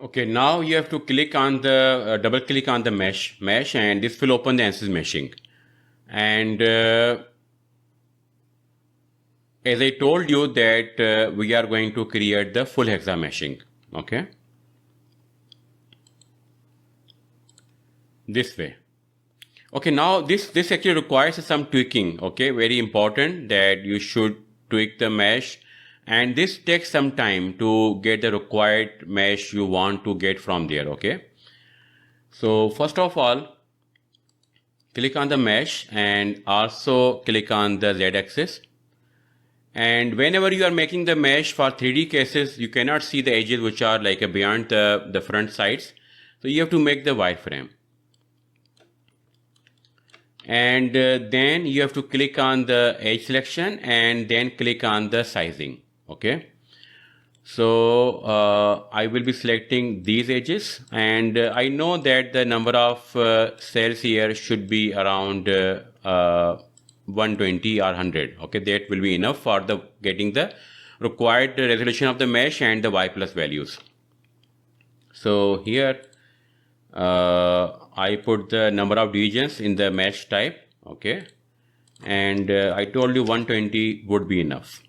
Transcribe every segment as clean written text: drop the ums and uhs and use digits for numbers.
Okay, now you have to click on the double click on the mesh, and this will open the Ansys meshing. And as I told you that we are going to create the full hexa meshing. Okay, this way. Okay, now this actually requires some tweaking. Okay, very important that you should tweak the mesh, and this takes some time to get the required mesh you want to get from there. Okay, so first of all, click on the mesh and also click on the Z axis. And whenever you are making the mesh for 3D cases, you cannot see the edges which are like beyond the front sides. So you have to make the wireframe. And then you have to click on the edge selection and then click on the sizing. Okay. So I will be selecting these edges, and I know that the number of cells here should be around 120 or 100. Okay, that will be enough for the getting the required resolution of the mesh and the Y plus values. So here I put the number of divisions in the mesh type. Okay, and I told you 120 would be enough.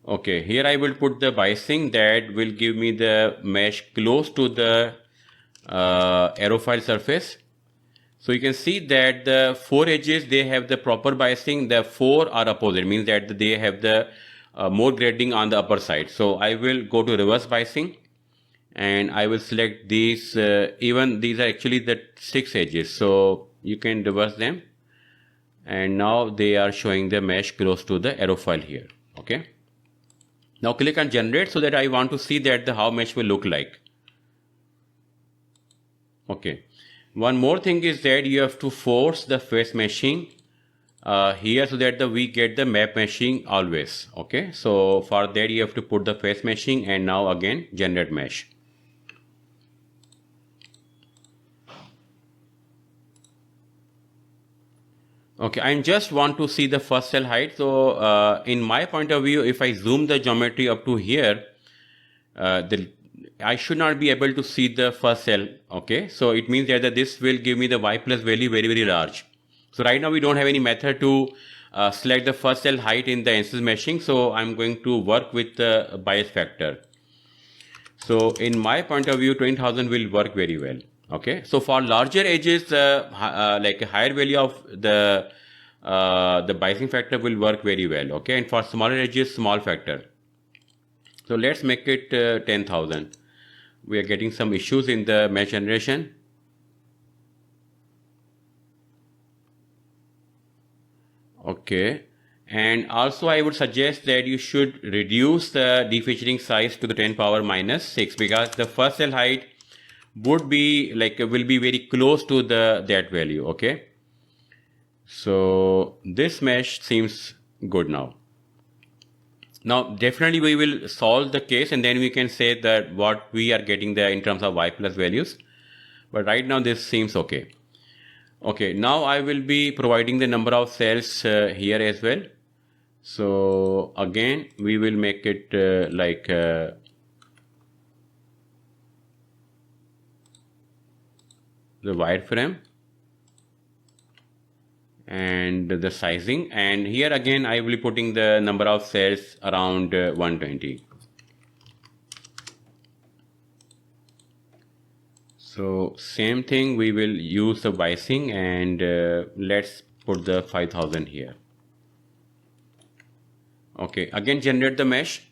Okay, here I will put the biasing that will give me the mesh close to the aerofoil surface. So you can see that the 4 edges, they have the proper biasing. The 4 are opposite, means that they have the more grading on the upper side. So I will go to reverse biasing and I will select these. Even these are actually the 6 edges. So you can reverse them. And now they are showing the mesh close to the aerofoil here. Okay. Now click on generate so that I want to see that the how mesh will look like. Okay. One more thing is that you have to force the face meshing here so that we get the map meshing always. Okay. So for that you have to put the face meshing and now again generate mesh. Okay, I just want to see the first cell height. So in my point of view, if I zoom the geometry up to here, I should not be able to see the first cell. Okay, so it means that this will give me the Y plus value very, very large. So right now we don't have any method to select the first cell height in the Ansys meshing. So I'm going to work with the bias factor. So in my point of view, 20,000 will work very well. Okay, so for larger edges, like a higher value of the biasing factor will work very well. Okay, and for smaller edges, small factor. So let's make it 10,000. We are getting some issues in the mesh generation. Okay, and also I would suggest that you should reduce the defeaturing size to the 10 power minus 6 because the first cell height would be like will be very close to that value. Okay, so this mesh seems good now. Now definitely we will solve the case and then we can say that what we are getting there in terms of Y plus values, but right now this seems okay. Okay, now I will be providing the number of cells here as well. So again we will make it like the wireframe and the sizing, and here again I will be putting the number of cells around 120. So same thing, we will use the biasing and let's put the 5,000 here. Okay, again generate the mesh.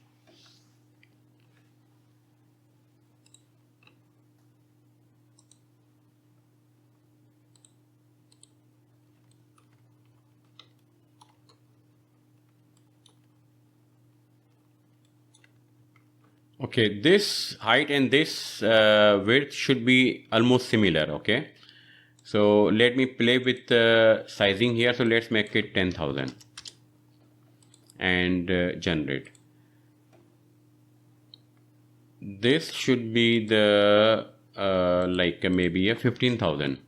Okay, this height and this width should be almost similar. Okay, so let me play with the sizing here. So let's make it 10,000 and generate. This should be the like maybe a 15,000.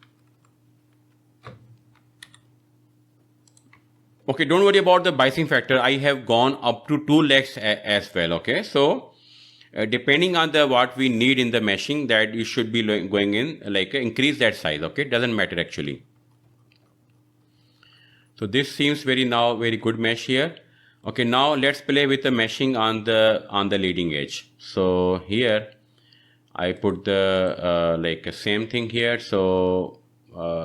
Okay, don't worry about the biasing factor. I have gone up to 2 lakhs as well. Okay, so depending on the what we need in the meshing, that you should be going in like increase that size. Okay, doesn't matter actually. So this seems very good mesh here. Okay, now let's play with the meshing on the leading edge. So here I put the like same thing here. So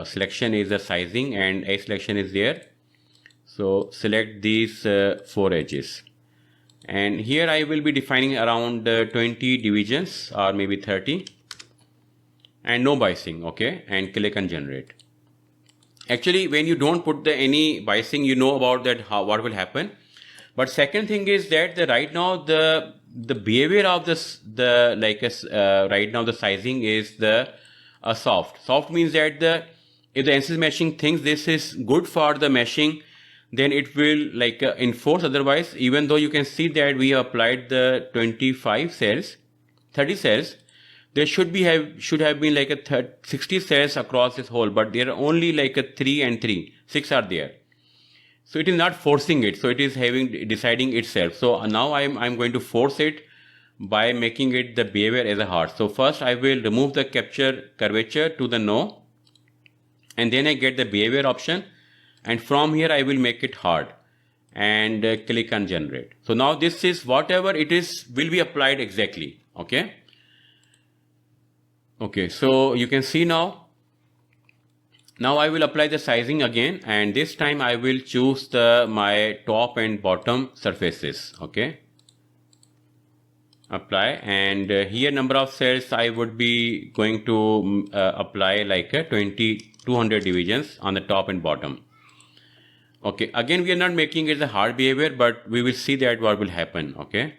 selection is the sizing and edge selection is there. So select these 4 edges, and here I will be defining around 20 divisions or maybe 30, and no biasing. Okay, and click on generate. Actually, when you don't put any biasing, you know about that what will happen. But second thing is that right now the behavior of the like right now the sizing is the soft. Soft means that if the Ansys meshing thinks this is good for the meshing, then it will like enforce. Otherwise, even though you can see that we have applied the 25 cells, 30 cells, there should have been like a 60 cells across this whole, but there are only like a 3 and 3, 6 are there. So it is not forcing it. So it is deciding itself. So now I'm going to force it by making it the behavior as a heart. So first I will remove the capture curvature to the no, and then I get the behavior option, and from here I will make it hard and click on generate. So now this is whatever it is will be applied exactly. Okay. Okay, so you can see now I will apply the sizing again, and this time I will choose my top and bottom surfaces. Okay, apply, and here number of cells I would be going to apply like a 200 divisions on the top and bottom. Okay, again we are not making it a hard behavior, but we will see that what will happen. Okay.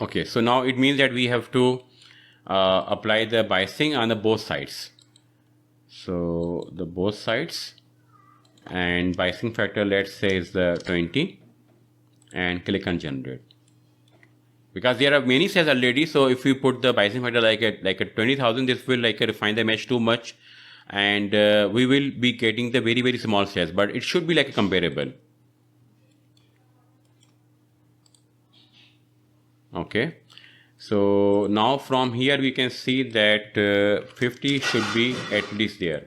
Okay, so now it means that we have to apply the biasing on the both sides. So the both sides, and biasing factor, let's say, is the 20, and click on generate. Because there are many cells already, so if you put the biasing factor like a 20,000, this will like refine the mesh too much, and we will be getting the very small cells, but it should be like comparable. Okay, so now from here we can see that 50 should be at least there.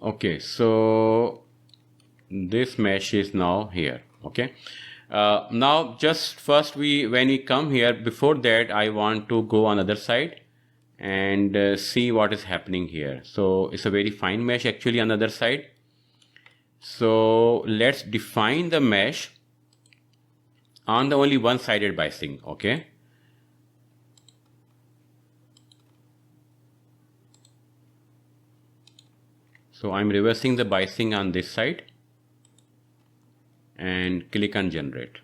Okay, so this mesh is now here. Okay, now just first when we come here, before that I want to go on other side and see what is happening here. So it's a very fine mesh actually on the other side. So let's define the mesh on the only one-sided biasing. Okay, so I'm reversing the biasing on this side and click on generate.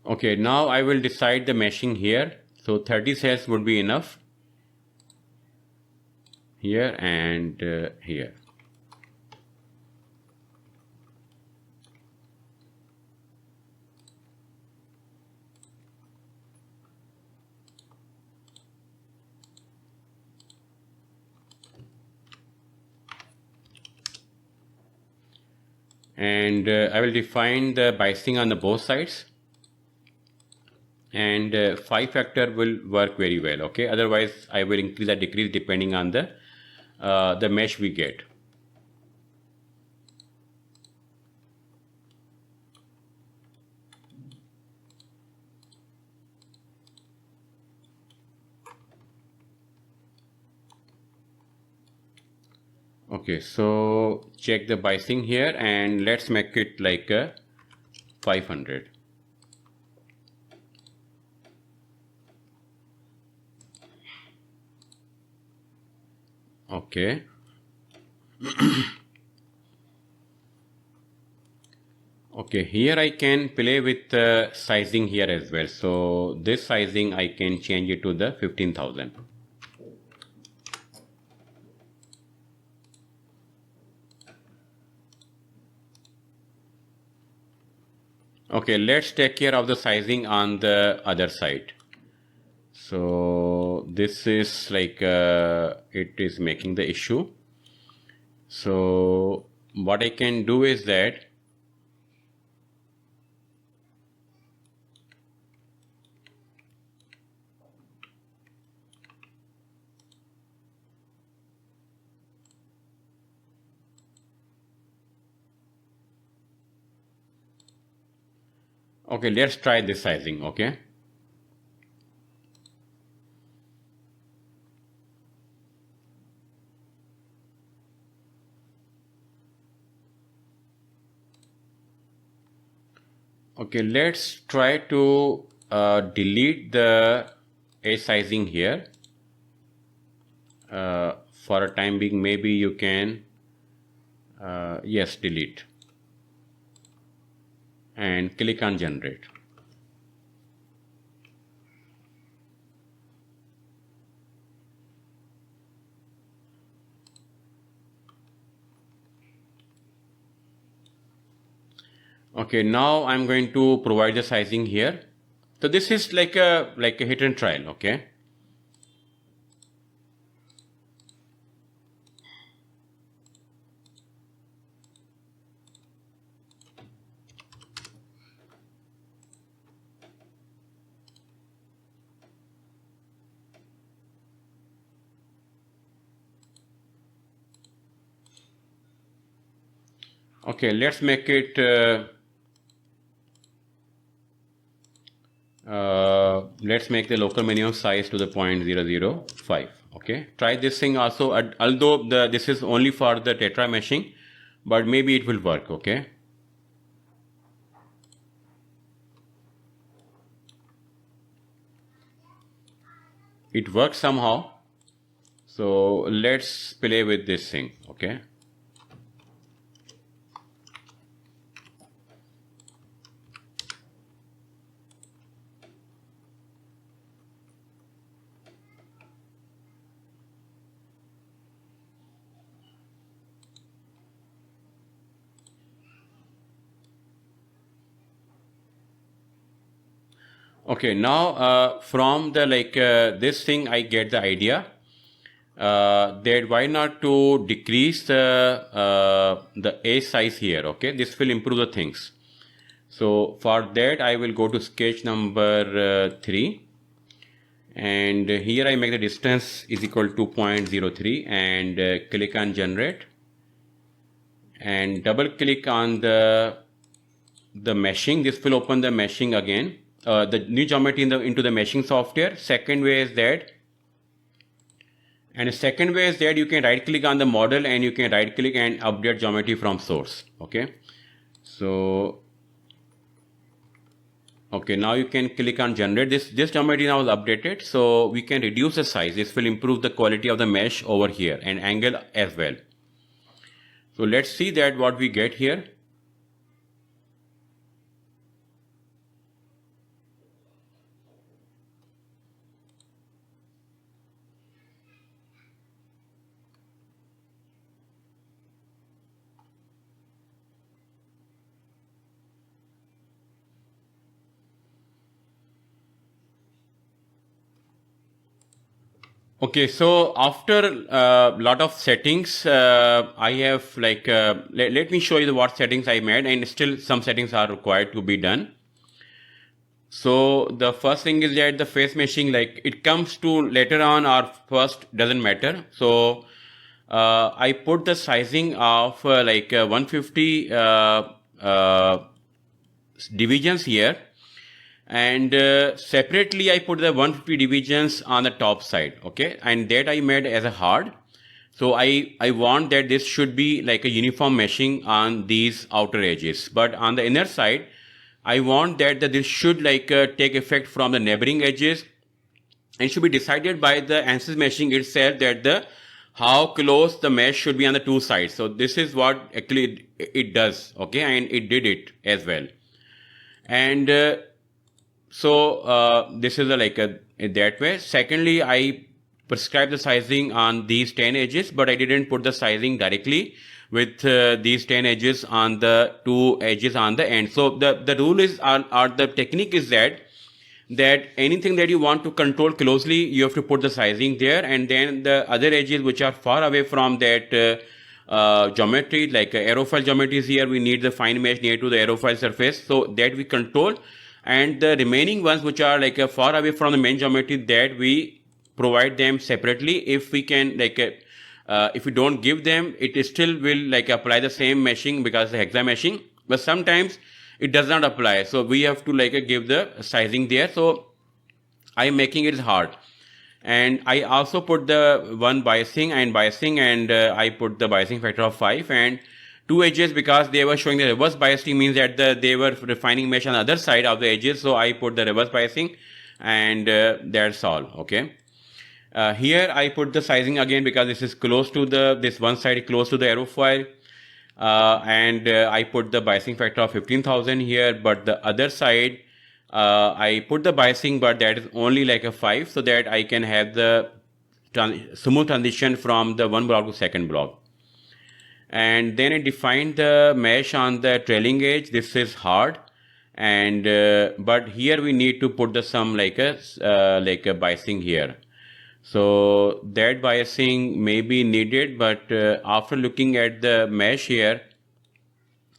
Okay, now I will decide the meshing here. So 30 cells would be enough here and here. And I will define the biasing on the both sides, and 5 factor will work very well. Okay, otherwise I will increase or decrease depending on the mesh we get. Okay, so check the biasing here and let's make it like a 500. Okay. Okay, here I can play with the sizing here as well. So this sizing I can change it to the 15,000. Okay, let's take care of the sizing on the other side. So this is like it is making the issue. So what I can do is that okay, let's try this sizing. Okay. Okay, let's try to delete the edge sizing here. For a time being, maybe you can, yes, delete and click on generate. Okay, now I'm going to provide the sizing here. So this is like a hit and trial. Okay. Okay, let's make it let's make the local minimum size to the 0.005. Okay, try this thing also, although this is only for the tetra meshing, but maybe it will work. Okay. It works somehow. So let's play with this thing. Okay. Okay, now from the this thing I get the idea that why not to decrease the A size here. Okay, this will improve the things. So for that I will go to sketch number 3, and here I make the distance is equal to 0.03 and click on generate and double click on the meshing. This will open the meshing again. The new geometry into the meshing software. Second way is that, and the second way is that you can right click on the model and you can right click and update geometry from source. Okay, so okay, now you can click on generate. This geometry now is updated, so we can reduce the size. This will improve the quality of the mesh over here and angle as well. So let's see that what we get here. Okay, so after a lot of settings, I have let me show you what settings I made, and still some settings are required to be done. So the first thing is that the face meshing, like it comes to later on or first, doesn't matter. So I put the sizing of 150 divisions here. And separately I put the 150 divisions on the top side. Okay, and that I made as a hard. So I want that this should be like a uniform meshing on these outer edges, but on the inner side I want that this should take effect from the neighboring edges, and should be decided by the Ansys meshing itself that the how close the mesh should be on the two sides. So this is what actually it does, okay, and it did it as well. And this is that way. Secondly, I prescribe the sizing on these 10 edges, but I didn't put the sizing directly with these 10 edges on the 2 edges on the end. So the rule is, or the technique is that anything that you want to control closely, you have to put the sizing there, and then the other edges which are far away from that geometry, like aerofoil geometry is here, we need the fine mesh near to the aerofoil surface, so that we control. And the remaining ones which are far away from the main geometry, that we provide them separately. If we can if we don't give them, it still will apply the same meshing because the hexa meshing, but sometimes it does not apply, so we have to give the sizing there. So I am making it hard, and I also put the one biasing, and I put the biasing factor of 5 and 2 edges because they were showing the reverse biasing, means that they were refining mesh on the other side of the edges, so I put the reverse biasing, and that's all. Okay. Here I put the sizing again because this is close to this one side close to the aerofoil, and I put the biasing factor of 15,000 here, but the other side I put the biasing, but that is only a 5, so that I can have the smooth transition from the one block to second block. And then I defined the mesh on the trailing edge. This is hard, and but here we need to put the some a biasing here. So that biasing may be needed, but after looking at the mesh here,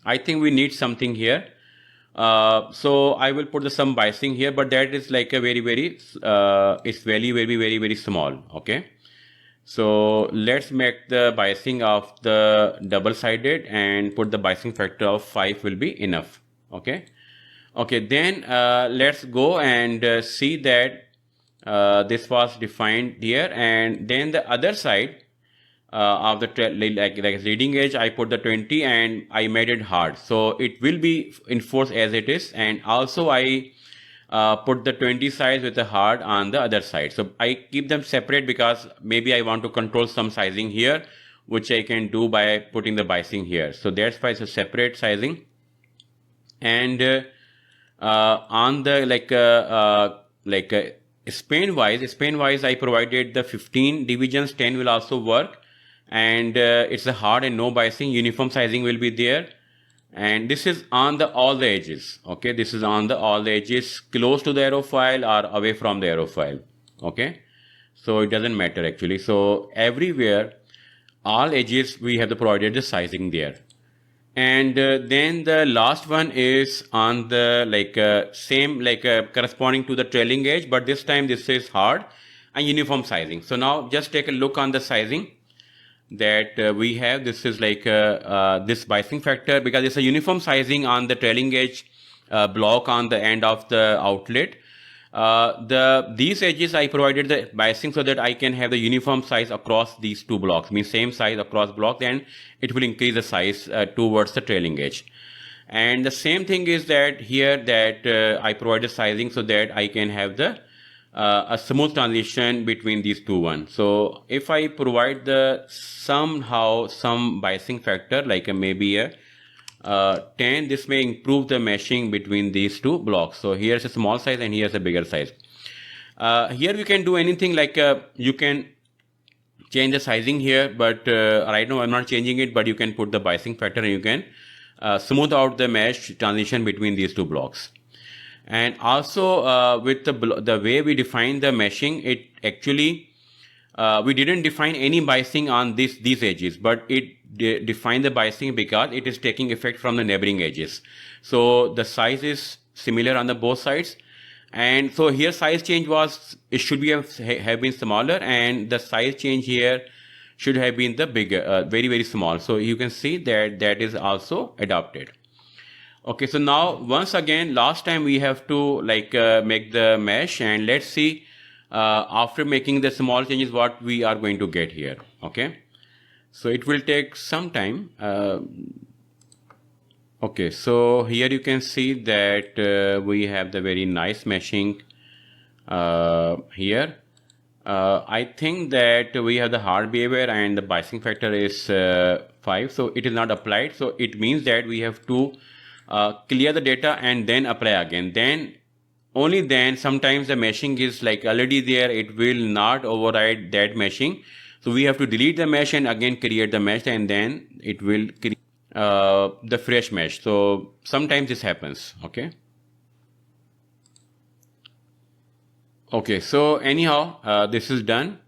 I think we need something here. So I will put some biasing here, but that is a very it's very small. Okay. So let's make the biasing of the double-sided and put the biasing factor of 5 will be enough. Okay. Okay, then let's go and see that this was defined here, and then the other side of the leading edge, I put the 20 and I made it hard, so it will be enforced as it is. And also I put the 20 size with the hard on the other side. So I keep them separate because maybe I want to control some sizing here, which I can do by putting the biasing here. So that's why it's a separate sizing. And on the span wise, I provided the 15 divisions, 10 will also work, and it's a hard and no biasing, uniform sizing will be there. And this is on all the edges. Okay, this is on all the edges close to the aerofoil or away from the aerofoil. Okay, so it doesn't matter actually. So everywhere, all edges we have provided the sizing there. And then the last one is on the same corresponding to the trailing edge, but this time this is hard and uniform sizing. So now just take a look on the sizing that we have. This is this biasing factor because it's a uniform sizing on the trailing edge block on the end of the outlet. These edges I provided the biasing so that I can have the uniform size across these two blocks, means same size across block, then it will increase the size towards the trailing edge. And the same thing is that here that I provide the sizing so that I can have the a smooth transition between these two ones. So if I provide the somehow some biasing factor maybe a 10, this may improve the meshing between these two blocks. So here's a small size and here's a bigger size. Here you can do anything you can change the sizing here, but right now I'm not changing it, but you can put the biasing factor and you can smooth out the mesh transition between these two blocks. And also with the way we define the meshing, it actually we didn't define any biasing on these edges, but it defined the biasing because it is taking effect from the neighboring edges. So the size is similar on the both sides, and so here size change was, it should be have been smaller, and the size change here should have been the bigger, very small. So you can see that that is also adopted. Okay, so now once again, last time we have to make the mesh, and let's see after making the small changes what we are going to get here. Okay, so it will take some time. Okay, so here you can see that we have the very nice meshing here. I think that we have the hard behavior and the biasing factor is 5, so it is not applied. So it means that we have to clear the data and then apply again. Then only then sometimes the meshing is like already there, it will not override that meshing. So we have to delete the mesh and again create the mesh, and then it will create the fresh mesh. So sometimes this happens. Okay, so anyhow, this is done.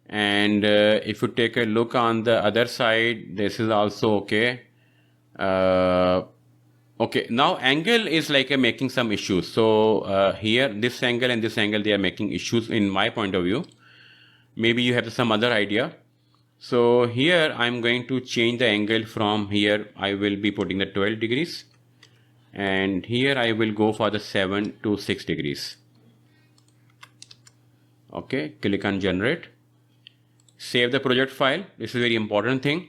And if you take a look on the other side, this is also okay. Okay, now angle is like making some issues. So here, this angle and this angle, they are making issues in my point of view. Maybe you have some other idea. So here I'm going to change the angle from here. I will be putting the 12 degrees. And here I will go for the 7 to 6 degrees. Okay, click on generate. Save the project file. This is a very important thing.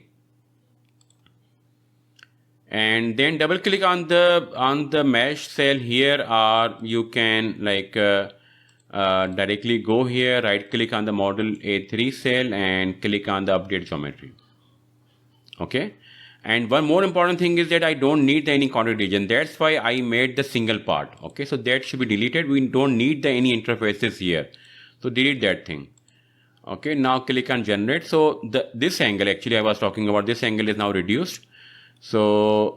And then double click on the mesh cell here, or you can like directly go here, right click on the model A3 cell and click on the update geometry. Okay. And one more important thing is that I don't need any contact region. That's why I made the single part. Okay. So that should be deleted. We don't need any interfaces here. So delete that thing. Okay. Now click on generate. So this angle, actually I was talking about, this angle is now reduced. So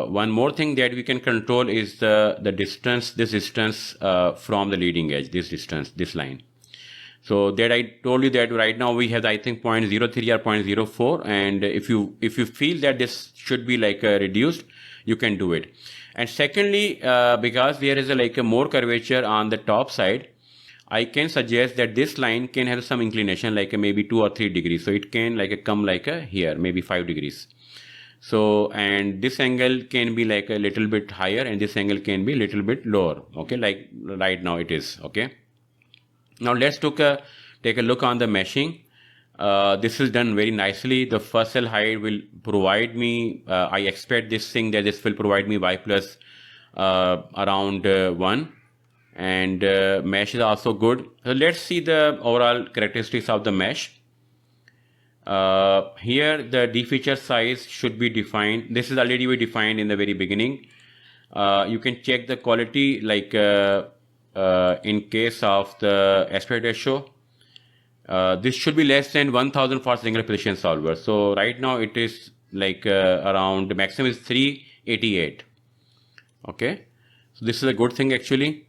one more thing that we can control is the distance, this distance from the leading edge, this distance, this line. So that I told you that right now we have, I think, 0.03 or 0.04, and if you feel that this should be like reduced, you can do it. And secondly, because there is a more curvature on the top side, I can suggest that this line can have some inclination, like maybe 2 or 3 degrees. So it can come here, maybe 5 degrees. So, and this angle can be like a little bit higher, and this angle can be a little bit lower. Okay, like right now it is. Okay. Now let's take a look on the meshing. This is done very nicely. The first cell height will provide me, I expect this thing that this will provide me y plus around 1. And mesh is also good. So let's see the overall characteristics of the mesh. Here the D feature size should be defined. This is already defined in the very beginning. You can check the quality, like in case of the aspect ratio. This should be less than 1000 for single precision solver. So right now it is like around, the maximum is 388. Okay, so this is a good thing actually.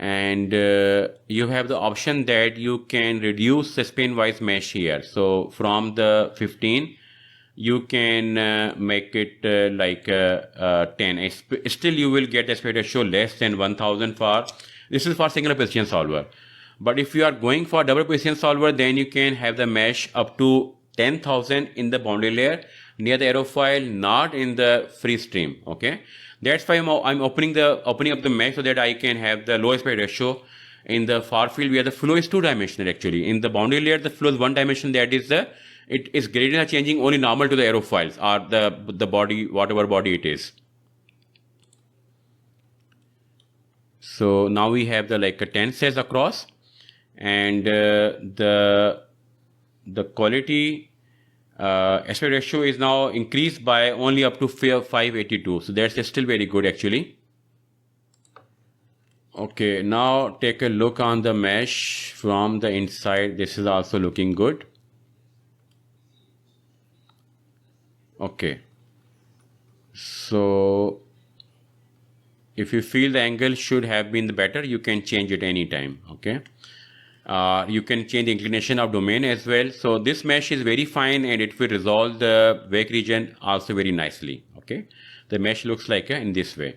And you have the option that you can reduce the spin wise mesh here. So from the 15 you can make it like 10. Still you will get the aspect ratio less than 1000 for, this is for single precision solver. But if you are going for double precision solver, then you can have the mesh up to 10,000 in the boundary layer near the aerofoil, not in the free stream. Okay, that's why I'm opening up the mesh so that I can have the low aspect ratio in the far field where the flow is 2-dimensional actually. In the boundary layer, the flow is 1 dimension. That is it is gradient are changing only normal to the aerofoils or the body, whatever body it is. So now we have the 10 cells across, and the quality aspect ratio is now increased by only up to 582. So that's still very good actually. Okay, now take a look on the mesh from the inside. This is also looking good. Okay, so if you feel the angle should have been better, you can change it anytime. Okay. You can change the inclination of domain as well. So this mesh is very fine, and it will resolve the wake region also very nicely. Okay, the mesh looks like in this way.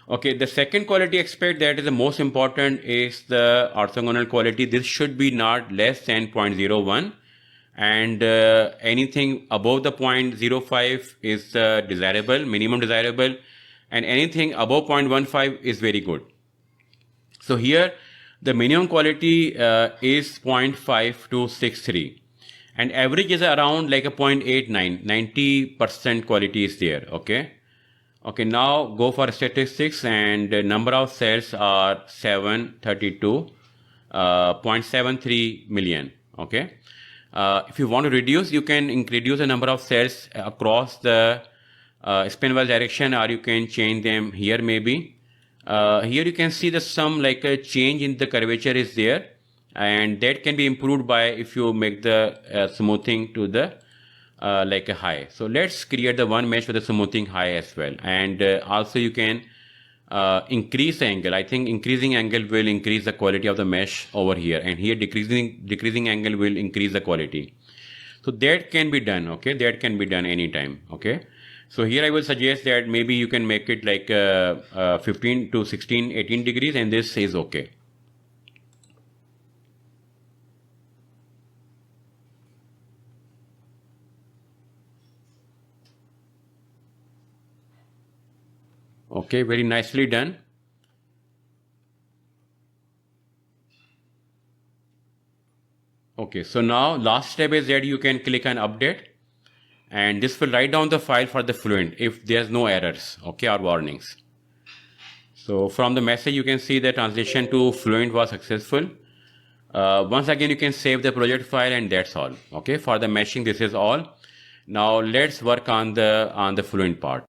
Okay, the second quality aspect that is the most important is the orthogonal quality. This should be not less than 0.01, and anything above the 0.05 is desirable, minimum desirable, and anything above 0.15 is very good. So here the minimum quality is 0.5263, and average is around like a 0.89. 90% quality is there. Okay. Okay, now go for statistics, and number of cells are 732. 0.73 million. Okay. If you want to reduce, you can reduce the number of cells across the spinwheel direction, or you can change them here maybe. Here you can see that some like a change in the curvature is there, and that can be improved by if you make the smoothing to the like a high. So let's create the one mesh with a smoothing high as well. And also you can increase the angle. I think increasing angle will increase the quality of the mesh over here, and here decreasing angle will increase the quality. So that can be done. Okay, that can be done anytime. Okay. So here I will suggest that maybe you can make it like 15 to 16, 18 degrees, and this is okay. Okay, very nicely done. Okay, so now last step is that you can click on update, and this will write down the file for the Fluent if there's no errors, okay, or warnings. So from the message you can see the transition to Fluent was successful. Once again you can save the project file, and that's all. Okay, for the meshing this is all. Now let's work on the Fluent part.